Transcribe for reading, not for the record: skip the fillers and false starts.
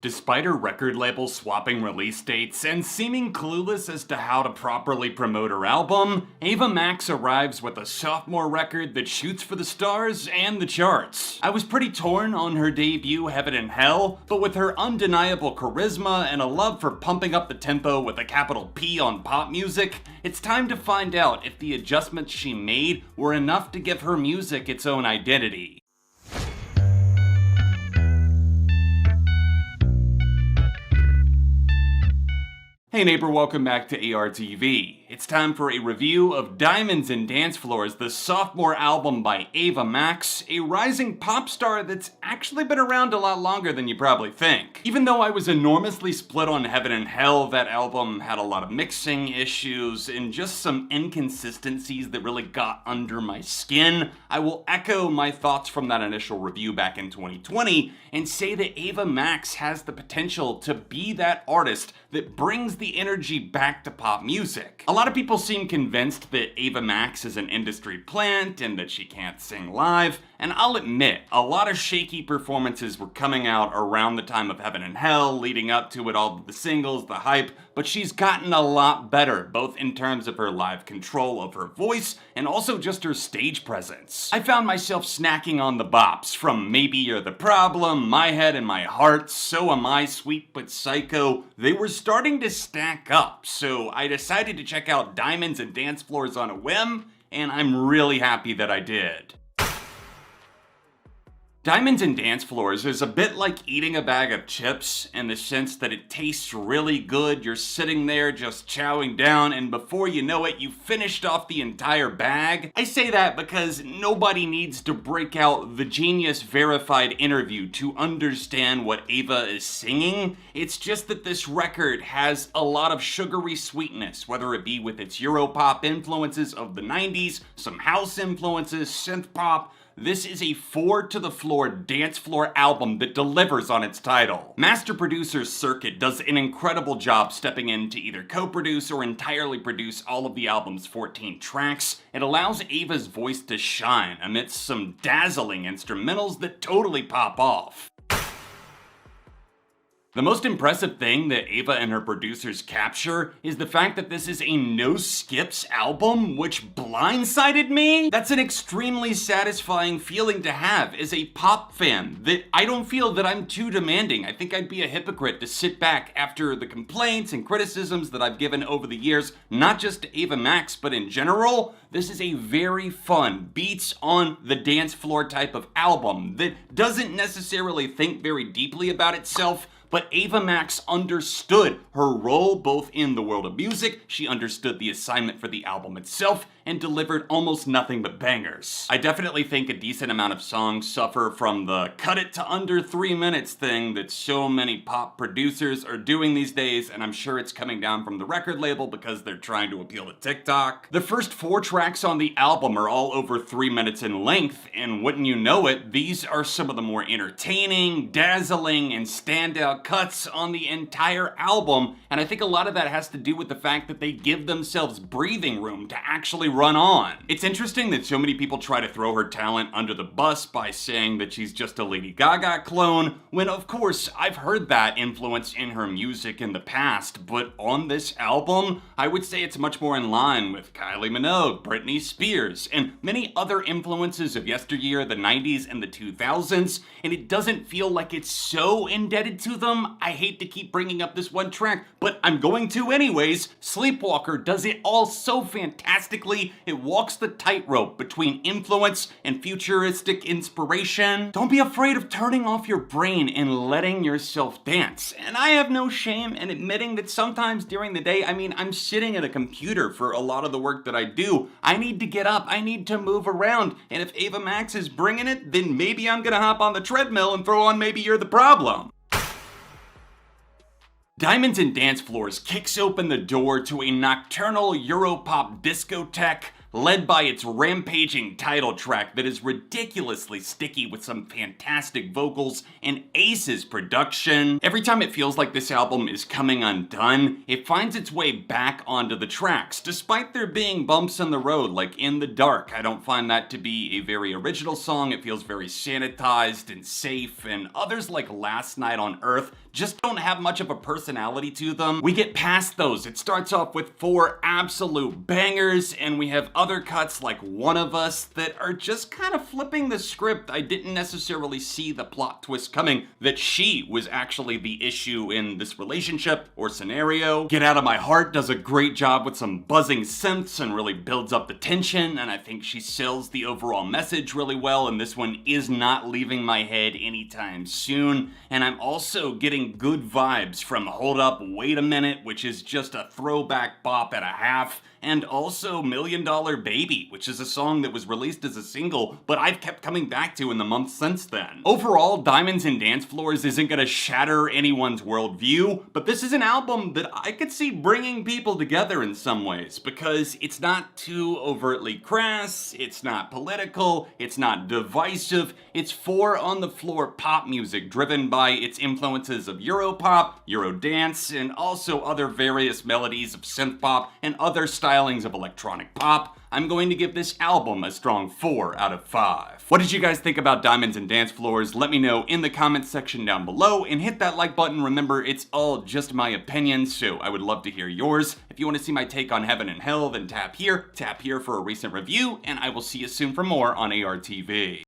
Despite her record label swapping release dates and seeming clueless as to how to properly promote her album, Ava Max arrives with a sophomore record that shoots for the stars and the charts. I was pretty torn on her debut Heaven and Hell, but with her undeniable charisma and a love for pumping up the tempo with a capital P on pop music, it's time to find out if the adjustments she made were enough to give her music its own identity. Hey neighbor, welcome back to ARTV. It's time for a review of Diamonds and Dancefloors, the sophomore album by Ava Max, a rising pop star that's actually been around a lot longer than you probably think. Even though I was enormously split on Heaven and Hell, that album had a lot of mixing issues and just some inconsistencies that really got under my skin. I will echo my thoughts from that initial review back in 2020 and say that Ava Max has the potential to be that artist that brings the energy back to pop music. A lot of people seem convinced that Ava Max is an industry plant and that she can't sing live, and I'll admit, a lot of shaky performances were coming out around the time of Heaven and Hell, leading up to it, all of the singles, the hype, but she's gotten a lot better, both in terms of her live control of her voice and also just her stage presence. I found myself snacking on the bops, from Maybe You're the Problem, My Head and My Heart, So Am I, Sweet But Psycho. They were starting to stack up, so I decided to check out Diamonds and Dancefloors on a whim, and I'm really happy that I did. Diamonds and Dancefloors is a bit like eating a bag of chips in the sense that it tastes really good. You're sitting there just chowing down, and before you know it, you've finished off the entire bag. I say that because nobody needs to break out the Genius Verified interview to understand what Ava is singing. It's just that this record has a lot of sugary sweetness, whether it be with its Europop influences of the 90s, some house influences, synth pop. This is a four-to-the-floor dance floor album that delivers on its title. Master producer Circuit does an incredible job stepping in to either co-produce or entirely produce all of the album's 14 tracks. It allows Ava's voice to shine amidst some dazzling instrumentals that totally pop off. The most impressive thing that Ava and her producers capture is the fact that this is a no-skips album, which blindsided me. That's an extremely satisfying feeling to have as a pop fan, that I don't feel that I'm too demanding. I think I'd be a hypocrite to sit back after the complaints and criticisms that I've given over the years, not just to Ava Max, but in general. This is a very fun, beats on the dance floor type of album that doesn't necessarily think very deeply about itself, but Ava Max understood her role both in the world of music, she understood the assignment for the album itself, and delivered almost nothing but bangers. I definitely think a decent amount of songs suffer from the cut it to under 3 minutes thing that so many pop producers are doing these days, and I'm sure it's coming down from the record label because they're trying to appeal to TikTok. The first 4 tracks on the album are all over 3 minutes in length, and wouldn't you know it, these are some of the more entertaining, dazzling, and standout cuts on the entire album, and I think a lot of that has to do with the fact that they give themselves breathing room to actually run on. It's interesting that so many people try to throw her talent under the bus by saying that she's just a Lady Gaga clone, when of course I've heard that influence in her music in the past, but on this album, I would say it's much more in line with Kylie Minogue, Britney Spears, and many other influences of yesteryear, the 90s and the 2000s, and it doesn't feel like it's so indebted to them. I hate to keep bringing up this one track, but I'm going to anyways. Sleepwalker does it all so fantastically. It walks the tightrope between influence and futuristic inspiration. Don't be afraid of turning off your brain and letting yourself dance. And I have no shame in admitting that sometimes during the day, I'm sitting at a computer for a lot of the work that I do. I need to get up, I need to move around, and if Ava Max is bringing it, then maybe I'm gonna hop on the treadmill and throw on Maybe You're the Problem. Diamonds and Dancefloors kicks open the door to a nocturnal Europop discotheque led by its rampaging title track that is ridiculously sticky with some fantastic vocals and aces production. Every time it feels like this album is coming undone, it finds its way back onto the tracks, despite there being bumps in the road, like In the Dark. I don't find that to be a very original song. It feels very sanitized and safe, and others like Last Night on Earth just don't have much of a personality to them. We get past those. It starts off with 4 absolute bangers, and we have other cuts like One of Us that are just kind of flipping the script. I didn't necessarily see the plot twist coming that she was actually the issue in this relationship or scenario. Get Out of My Heart does a great job with some buzzing synths and really builds up the tension, and I think she sells the overall message really well, and this one is not leaving my head anytime soon. And I'm also getting good vibes from Hold Up, Wait a Minute, which is just a throwback bop and a half, and also $1 Million Baby, which is a song that was released as a single, but I've kept coming back to in the months since then. Overall, Diamonds and Dancefloors isn't gonna shatter anyone's worldview, but this is an album that I could see bringing people together in some ways, because it's not too overtly crass, it's not political, it's not divisive, it's 4 on-the-floor pop music driven by its influences of Europop, Eurodance, and also other various melodies of synthpop and other stylings of electronic pop. I'm going to give this album a strong 4 out of 5. What did you guys think about Diamonds and Dancefloors? Let me know in the comments section down below, and hit that like button. Remember, it's all just my opinion, so I would love to hear yours. If you want to see my take on Heaven and Hell, then tap here for a recent review, and I will see you soon for more on ARTV.